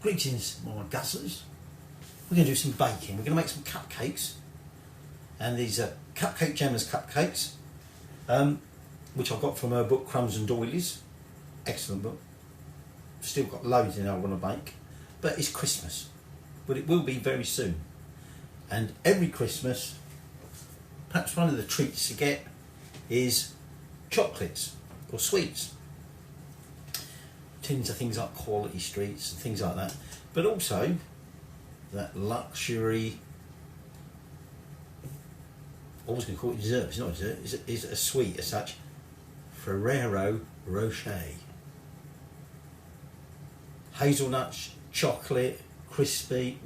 Greetings, my guzzlers. We're going to do some baking. We're going to make some cupcakes, and these are Cup-cake Jemma's cupcakes, which I got from her book Crumbs and Doilies. Excellent book. Still got loads in I want to bake, but it's Christmas, but it will be very soon. And every Christmas, perhaps one of the treats to get is chocolates or sweets. Tins of things like quality streets and things like that, but also that luxury, I was going to call it dessert, it's not a dessert, it's a sweet as such, Ferrero Rocher. Hazelnuts, chocolate, crispy,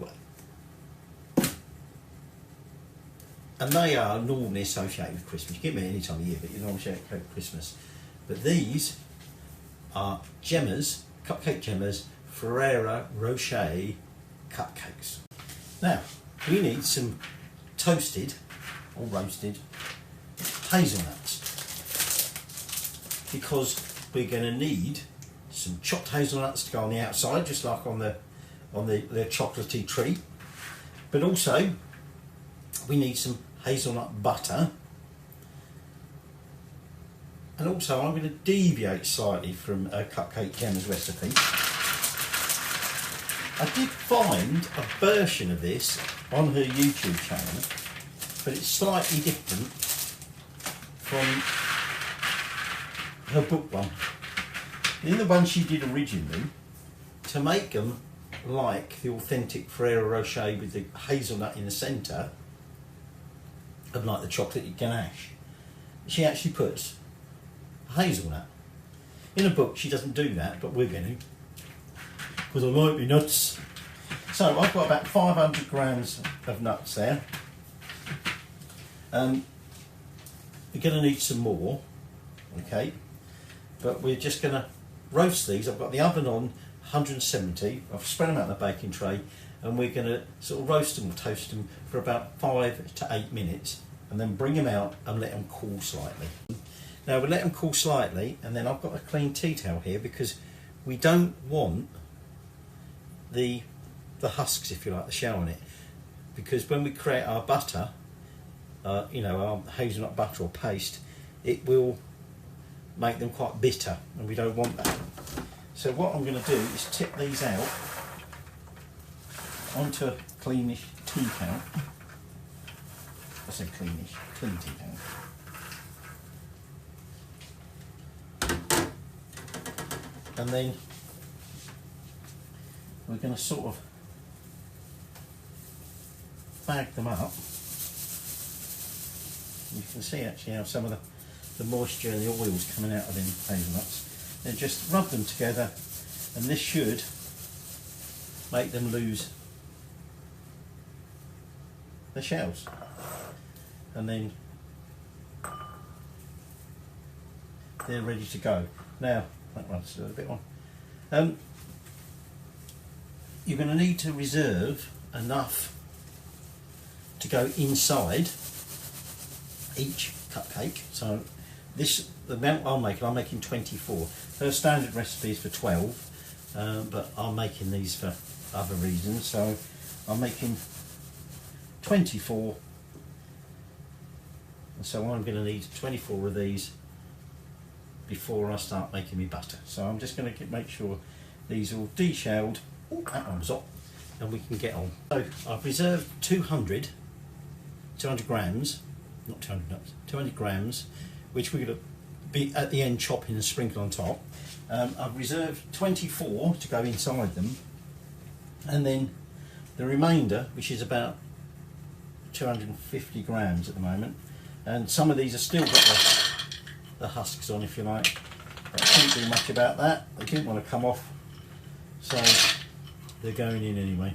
and they are normally associated with Christmas. You get them any time of year, but you normally associate with Christmas. But these are Jemma's, Cup-cake Jemma's Ferrero Rocher cupcakes. Now, we need some toasted or roasted hazelnuts, because we're going to need some chopped hazelnuts to go on the outside, just like on the chocolatey treat. But also, we need some hazelnut butter. And also, I'm going to deviate slightly from Cup-cake Jemma's recipe. I did find a version of this on her YouTube channel, but it's slightly different from her book one. In the one she did originally, to make them like the authentic Ferrero Rocher with the hazelnut in the centre, and like the chocolate ganache, she actually puts hazelnut. In a book she doesn't do that, but we're going to, because I like my nuts. So I've got about 500 grams of nuts there. We're going to need some more, okay, but we're just going to roast these. I've got the oven on 170, I've spread them out in the baking tray, and we're going to sort of roast them or toast them for about 5 to 8 minutes, and then bring them out and let them cool slightly. Now we'll let them cool slightly, and then I've got a clean tea towel here, because we don't want the husks, if you like, the shell on it, because when we create our butter, you know, our hazelnut butter or paste, it will make them quite bitter, and we don't want that. So what I'm going to do is tip these out onto a cleanish tea towel. I say cleanish, clean tea towel. And then we're going to sort of bag them up. You can see actually how some of the moisture and the oils coming out of them hazelnuts. And just rub them together, and this should make them lose the shells. And then they're ready to go. Now, that one's a little bit on. You're going to need to reserve enough to go inside each cupcake. So this, the amount I'm making 24. Her standard recipe is for 12, but I'm making these for other reasons. So I'm making 24, and so I'm going to need 24 of these before I start making my butter. So I'm just going to make sure these are all deshelled. Oh, that one's up, and we can get on. So I've reserved 200 grams, not 200 nuts, 200 grams, which we're going to be at the end chopping and sprinkle on top. I've reserved 24 to go inside them, and then the remainder, which is about 250 grams at the moment, and some of these are still got the husks on, if you like. I can't do much about that. They didn't want to come off, so they're going in anyway.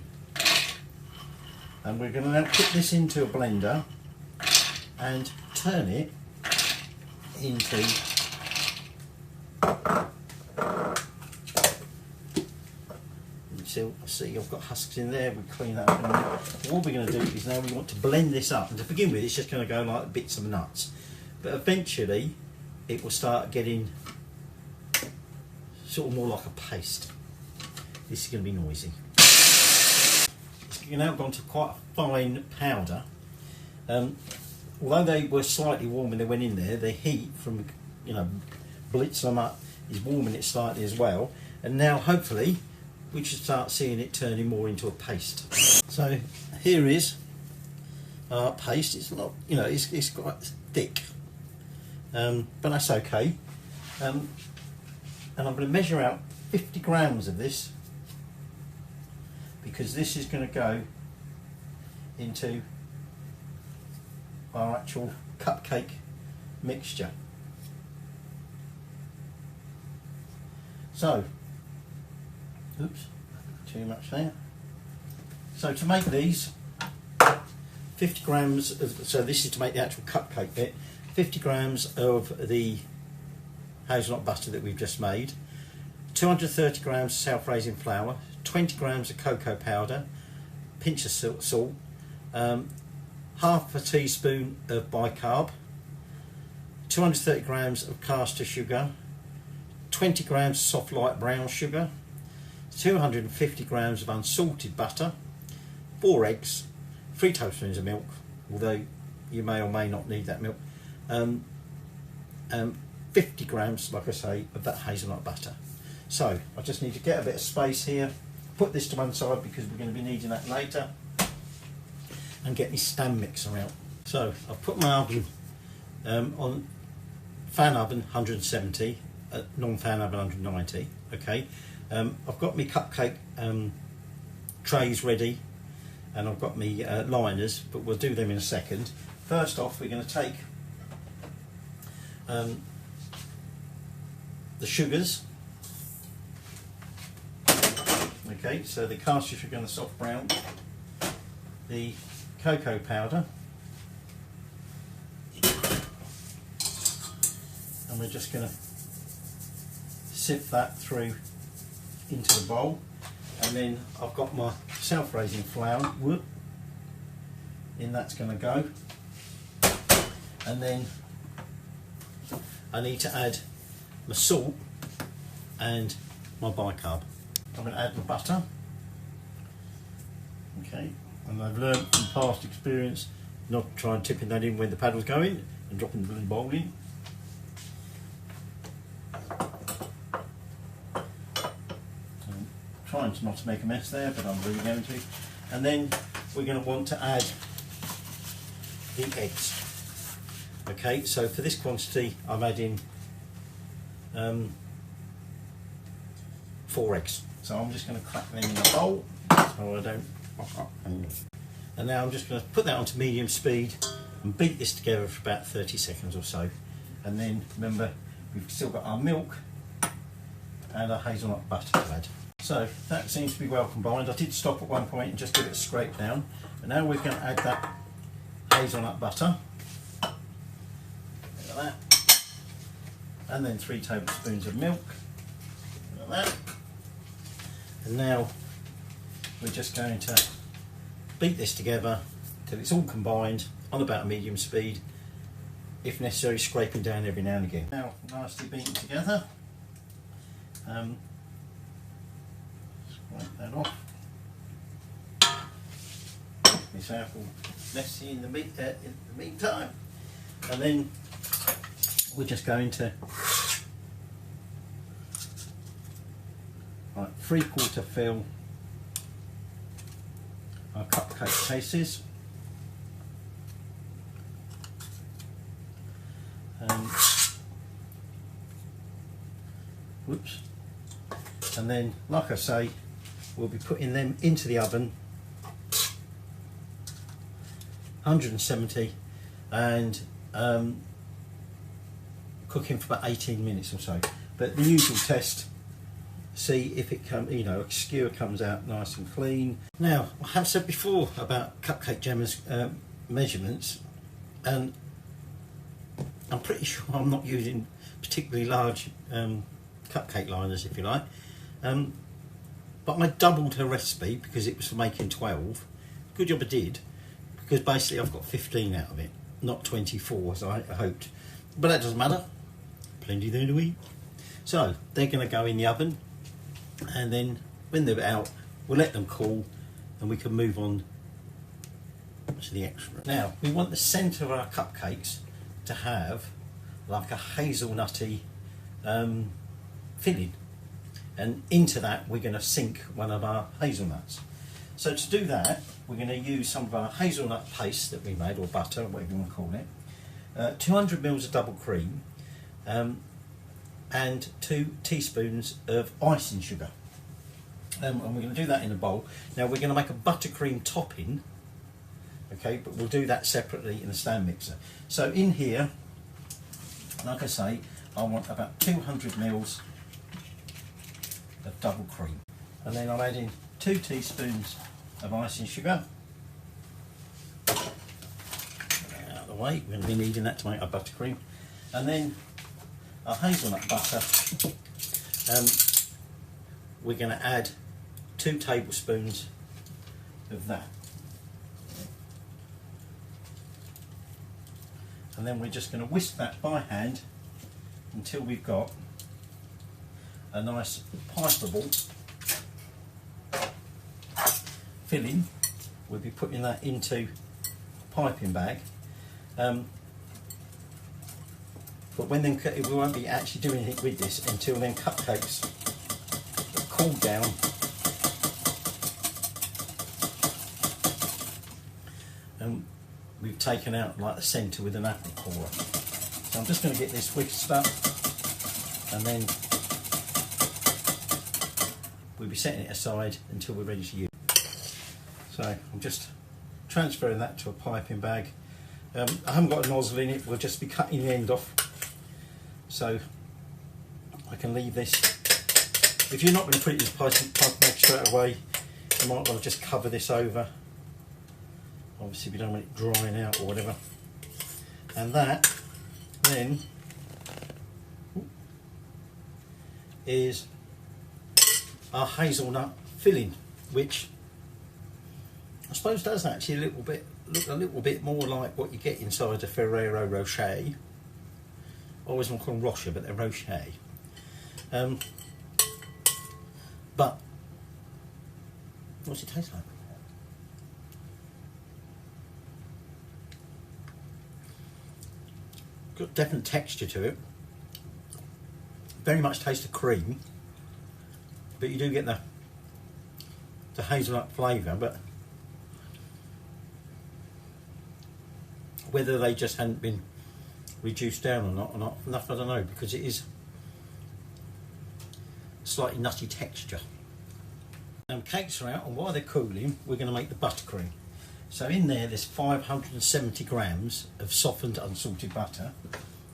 And we're going to now put this into a blender and turn it into see I've got husks in there. We clean that up in a minute. What we're going to do is now we want to blend this up, and to begin with it's just going to go like bits of nuts, but eventually it will start getting sort of more like a paste. This is going to be noisy. now gone to quite a fine powder. Although they were slightly warm when they went in there, the heat from, you know, blitzing them up is warming it slightly as well. And now hopefully we should start seeing it turning more into a paste. So here is our paste. It's not, you know, it's quite thick, but that's okay. And I'm going to measure out 50 grams of this, because this is going to go into our actual cupcake mixture. So, oops, too much there. So to make these, 50 grams of, so this is to make the actual cupcake bit, 50 grams of the hazelnut butter that we've just made, 230 grams of self-raising flour, 20 grams of cocoa powder, pinch of salt, half a teaspoon of bicarb, 230 grams of caster sugar, 20 grams of soft light brown sugar, 250 grams of unsalted butter, 4 eggs, 3 tablespoons of milk, although you may or may not need that milk, 50 grams, like I say, of that hazelnut butter. So I just need to get a bit of space here, put this to one side because we're going to be needing that later, and get my stand mixer out. So I've put my oven on fan oven 170, non-fan oven 190. Okay, I've got my cupcake trays ready, and I've got my liners, but we'll do them in a second. First off, we're going to take the sugars. Okay, so the caster sugar and the soft brown, the cocoa powder, and we're just going to sift that through into the bowl. And then I've got my self-raising flour, whoop, in that's going to go. And then I need to add my salt and my bicarb. I'm going to add my butter. Okay, and I've learned from past experience not to try and tipping that in when the paddle's going and dropping the bowl in. I'm trying not to make a mess there, but I'm really going to. And then we're going to want to add the eggs. Okay, so for this quantity I'm adding 4 eggs. So I'm just going to crack them in the bowl so I don't. And now I'm just going to put that onto medium speed and beat this together for about 30 seconds or so. And then remember, we've still got our milk and our hazelnut butter to add. So that seems to be well combined. I did stop at one point and just give it a scrape down. And now we're going to add that hazelnut butter. Look at that. And then 3 tablespoons of milk. Look at that. And now we're just going to beat this together till it's all combined on about a medium speed, if necessary scraping down every now and again. Now nicely beaten together. Scrape that off. This out all messy in the meantime. And then we're just going to 3/4 fill our cupcake cases, whoops, and then like I say, we'll be putting them into the oven 170 and cooking for about 18 minutes or so. But the usual test, see if it comes, you know, a skewer comes out nice and clean. Now, I have said before about Cup-cake Jemma's measurements, and I'm pretty sure I'm not using particularly large cupcake liners, if you like, but I doubled her recipe because it was for making 12. Good job I did, because basically I've got 15 out of it, not 24 as I hoped, but that doesn't matter, plenty there to eat. So they're going to go in the oven, and then when they're out we'll let them cool, and we can move on to the extra. Now we want the centre of our cupcakes to have like a hazelnutty filling, and into that we're going to sink one of our hazelnuts. So to do that, we're going to use some of our hazelnut paste that we made, or butter, whatever you want to call it, 200 ml of double cream, and 2 teaspoons of icing sugar. And we're going to do that in a bowl. Now we're going to make a buttercream topping, okay, but we'll do that separately in a stand mixer. So in here, like I say, I want about 200 ml of double cream, and then I'm adding 2 teaspoons of icing sugar. Get that out of the way, we're going to be needing that to make our buttercream. And then our hazelnut butter, we're going to add 2 tablespoons of that. And then we're just going to whisk that by hand until we've got a nice pipeable filling. We'll be putting that into a piping bag. But when then, we won't be actually doing anything with this until then cupcakes are cooled down and we've taken out like the centre with an apple corer. So I'm just going to get this whisked up, and then we'll be setting it aside until we're ready to use it. So I'm just transferring that to a piping bag. I haven't got a nozzle in it, we'll just be cutting the end off. So I can leave this. If you're not going to put it in the piping bag straight away, you might want to just cover this over. Obviously we don't want it drying out or whatever. And that then is our hazelnut filling, which I suppose does actually look a little bit more like what you get inside a Ferrero Rocher. I always want to call them Rocher, but they're Rocher. But what's it taste like? Got definite texture to it. Very much taste of cream, but you do get the hazelnut flavour. But whether they just hadn't been reduced down or not, I don't know, because it is slightly nutty texture. Cakes are out, and while they're cooling, we're going to make the buttercream. So in there's 570 grams of softened unsalted butter,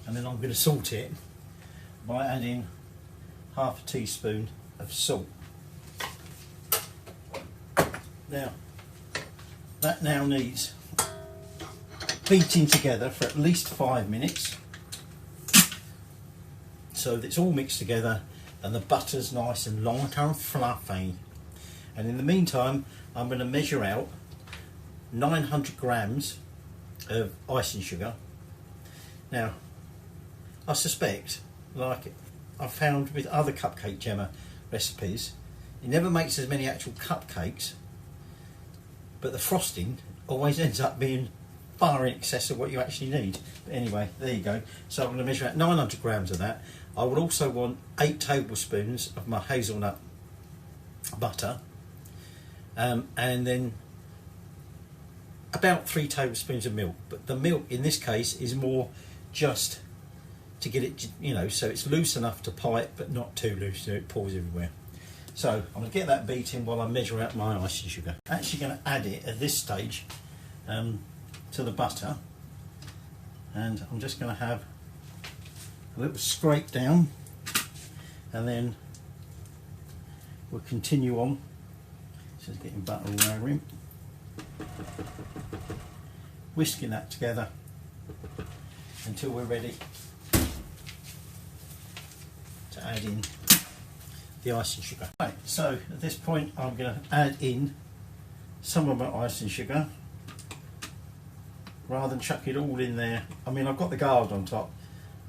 and then I'm going to salt it by adding half a teaspoon of salt. Now that now needs beating together for at least 5 minutes, so that it's all mixed together and the butter's nice and light and fluffy. And in the meantime, I'm going to measure out 900 grams of icing sugar. Now I suspect, like I've found with other Cup-cake Jemma recipes, it never makes as many actual cupcakes, but the frosting always ends up being far in excess of what you actually need. But anyway, there you go. So I'm going to measure out 900 grams of that. I would also want 8 tablespoons of my hazelnut butter, and then about 3 tablespoons of milk. But the milk in this case is more just to get it, you know, so it's loose enough to pipe but not too loose so it pours everywhere. So I'm going to get that beating while I measure out my icing sugar. I'm actually going to add it at this stage to the butter, and I'm just going to have a little scrape down, and then we'll continue on. So it's getting butter all over him. Whisking that together until we're ready to add in the icing sugar. Right, so at this point I'm going to add in some of my icing sugar rather than chuck it all in there. I mean, I've got the guard on top,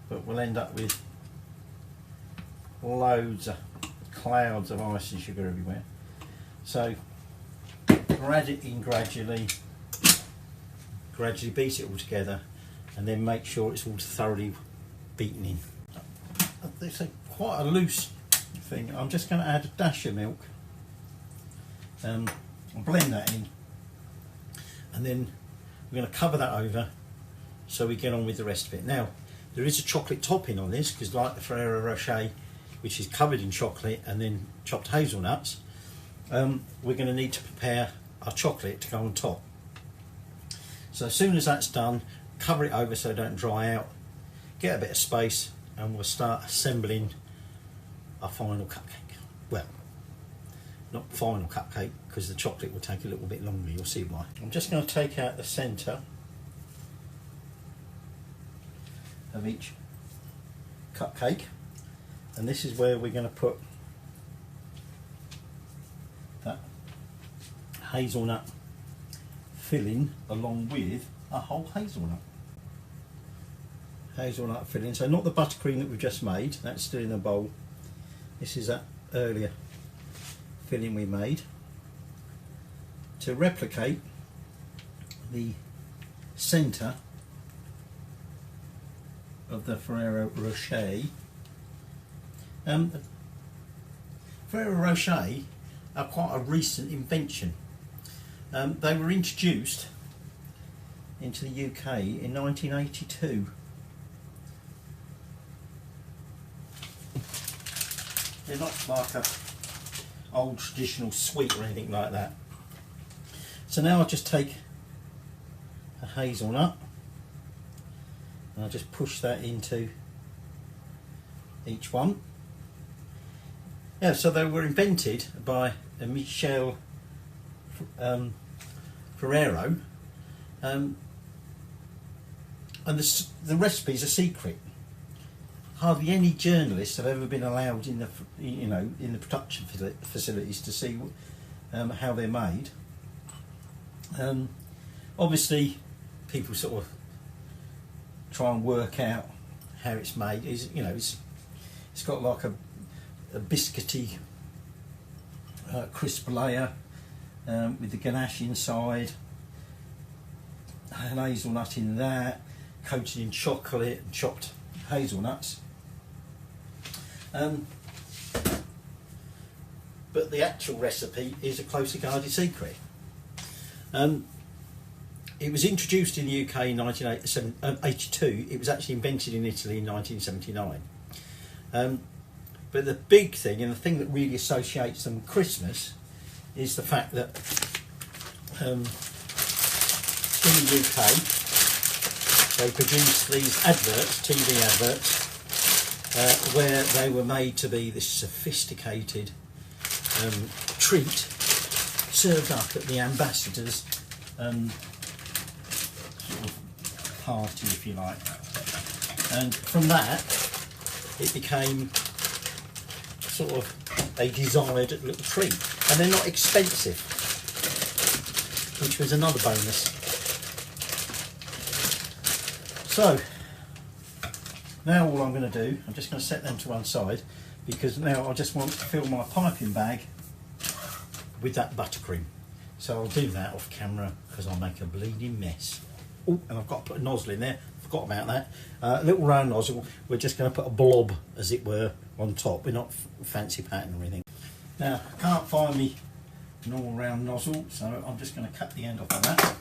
but we'll end up with loads of clouds of icing sugar everywhere. So add it in gradually beat it all together, and then make sure it's all thoroughly beaten in. It's quite a loose thing. I'm just going to add a dash of milk, and blend that in, and then we're going to cover that over so we get on with the rest of it. Now, there is a chocolate topping on this, because like the Ferrero Rocher, which is covered in chocolate and then chopped hazelnuts, we're going to need to prepare our chocolate to go on top. So as soon as that's done, cover it over so it don't dry out, get a bit of space, and we'll start assembling our final cupcake. Well, not final cupcake, because the chocolate will take a little bit longer, you'll see why. I'm just going to take out the centre of each cupcake, and this is where we're going to put that hazelnut filling along with a whole hazelnut filling. So not the buttercream that we've just made, that's still in a bowl. This is that earlier filling we made to replicate the centre of the Ferrero Rocher. Ferrero Rocher are quite a recent invention. They were introduced into the UK in 1982. They're not like a old traditional sweet or anything like that. So now I'll just take a hazelnut and I'll just push that into each one. Yeah, so they were invented by Michel Ferrero, and the recipe's a secret. Hardly any journalists have ever been allowed in the in the production facilities to see how they're made. Obviously, people sort of try and work out how it's made. It's got like a biscuity crisp layer with the ganache inside, and hazelnut in that, coated in chocolate and chopped hazelnuts. But the actual recipe is a closely guarded secret. It was introduced in the UK in 1982. It was actually invented in Italy in 1979. But the big thing, and the thing that really associates them with Christmas, is the fact that in the UK they produced these adverts, TV adverts, where they were made to be this sophisticated treat served up at the ambassador's sort of party, if you like. And from that, it became sort of a desired little treat, and they're not expensive, which was another bonus. So now all I'm going to do, I'm just going to set them to one side, because now I just want to fill my piping bag with that buttercream. So I'll do that off camera, because I'll make a bleeding mess. Oh, and I've got to put a nozzle in there, forgot about that. A little round nozzle. We're just going to put a blob, as it were, on top. We're not fancy pattern or anything. Now, I can't find me normal round nozzle, so I'm just going to cut the end off of that.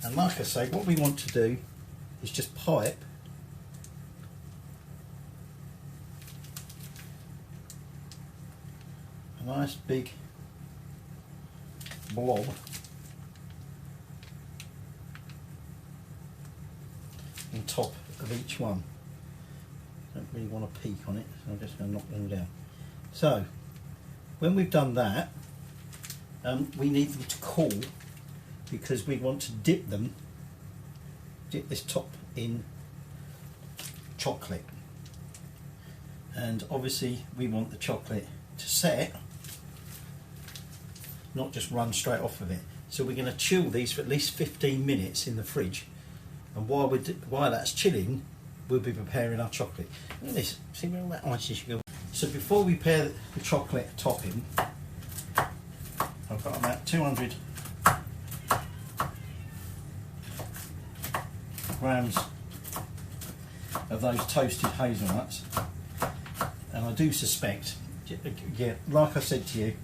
And like I say, what we want to do is just pipe a nice big blob on top of each one. Don't really want to peek on it, so I'm just going to knock them down. So when we've done that, we need them to cool, because we want to dip this top in chocolate, and obviously we want the chocolate to set, not just run straight off of it. So we're going to chill these for at least 15 minutes in the fridge, and while that's chilling, we'll be preparing our chocolate. Look at this, see where all that icing should go. So before we prepare the chocolate topping, I've got about 200 grams of those toasted hazelnuts, and I do suspect, yeah, like I said to you,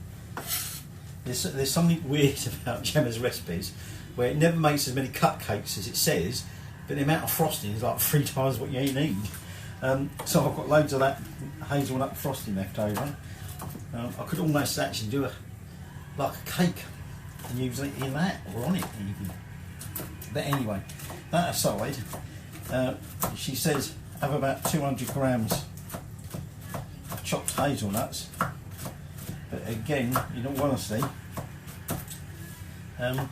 there's something weird about Jemma's recipes where it never makes as many cupcakes as it says, but the amount of frosting is like 3 times what you need. So I've got loads of that hazelnut frosting left over. I could almost actually do like a cake and use it in that, or on it even. But anyway, that aside, she says have about 200 grams of chopped hazelnuts. But again, in all honesty, I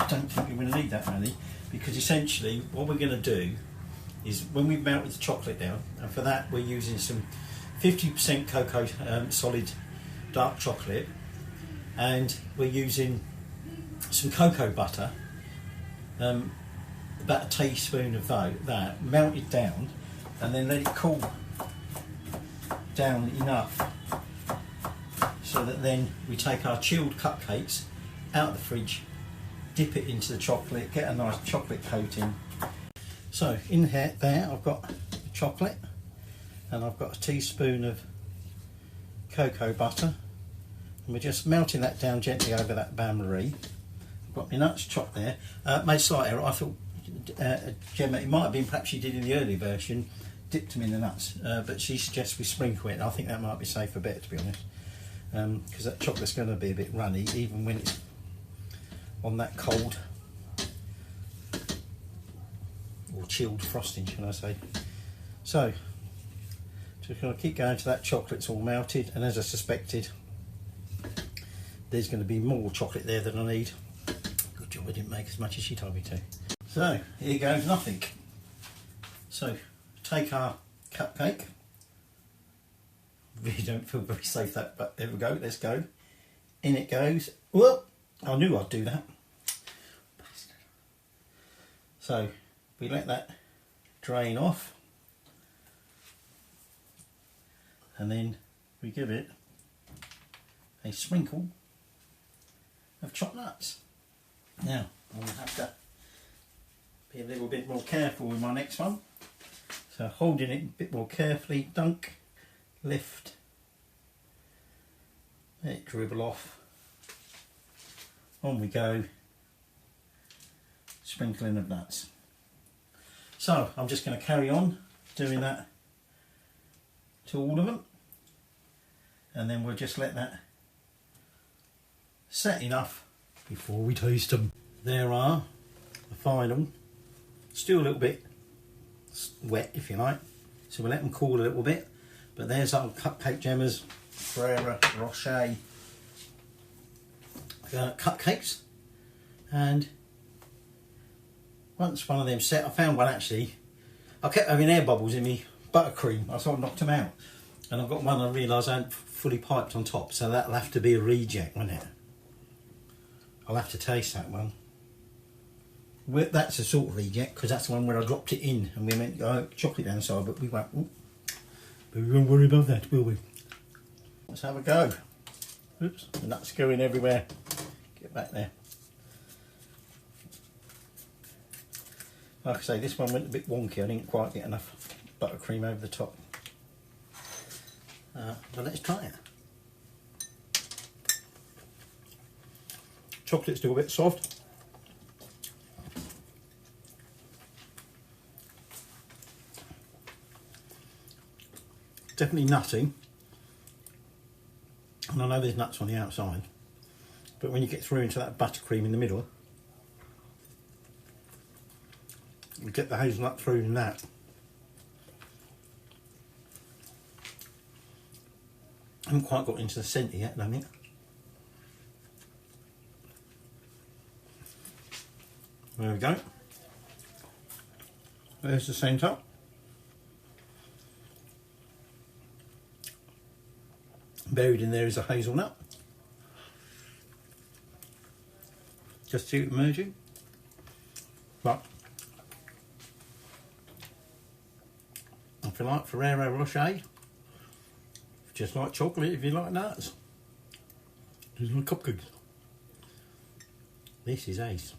don't think you're going to need that many, because essentially what we're going to do is, when we've melted the chocolate down, and for that we're using some 50% cocoa solid dark chocolate, and we're using some cocoa butter, about a teaspoon of that, melt it down and then let it cool down enough so that then we take our chilled cupcakes out of the fridge, dip it into the chocolate, get a nice chocolate coating. So in here, there I've got the chocolate, and I've got a teaspoon of cocoa butter, and we're just melting that down gently over that bain-marie. I've got my nuts chopped there. Made a slight error. I thought Jemma, it might have been perhaps she did in the early version, dipped them in the nuts, but she suggests we sprinkle it. I think that might be safer bet, to be honest, because that chocolate's going to be a bit runny even when it's on that cold or chilled frosting, shall I say. So just going to keep going till that chocolate's all melted, and as I suspected, there's going to be more chocolate there than I need. Good job I didn't make as much as she told me to. So here goes nothing. So take our cupcake. Really don't feel very safe that, but there we go, let's go. In it goes. Well, I knew I'd do that. So we let that drain off, and then we give it a sprinkle of chopped nuts. Now I'm going to have to be a little bit more careful with my next one. So holding it a bit more carefully, dunk, lift, let it dribble off. On we go, sprinkling of nuts. So I'm just going to carry on doing that to all of them, and then we'll just let that set enough before we taste them. There are the final, still a little bit wet if you like, so we'll let them cool a little bit. But there's our Cup-cake Jemma's Ferrero Rocher cupcakes, and once one of them set, I found one actually, I kept having air bubbles in me buttercream, I sort of knocked them out, and I've got one I realised I hadn't fully piped on top, so that'll have to be a reject, won't it? I'll have to taste that one. That's a sort of reject, because that's the one where I dropped it in and we meant to go chocolate down the side, but we won't. Ooh, but we won't worry about that, will we? Let's have a go. Oops, the nuts going everywhere. Get back there. Like I say, this one went a bit wonky. I didn't quite get enough buttercream over the top. But let's try it. Chocolate's still a bit soft. Definitely nutty. And I know there's nuts on the outside, but when you get through into that buttercream in the middle, you get the hazelnut through in that. I haven't quite got into the centre yet, I think. There we go. There's the centre. Buried in there is a hazelnut. Just see it emerging. But if you like Ferrero Rocher, just like chocolate if you like nuts. Just like cupcakes. This is ace.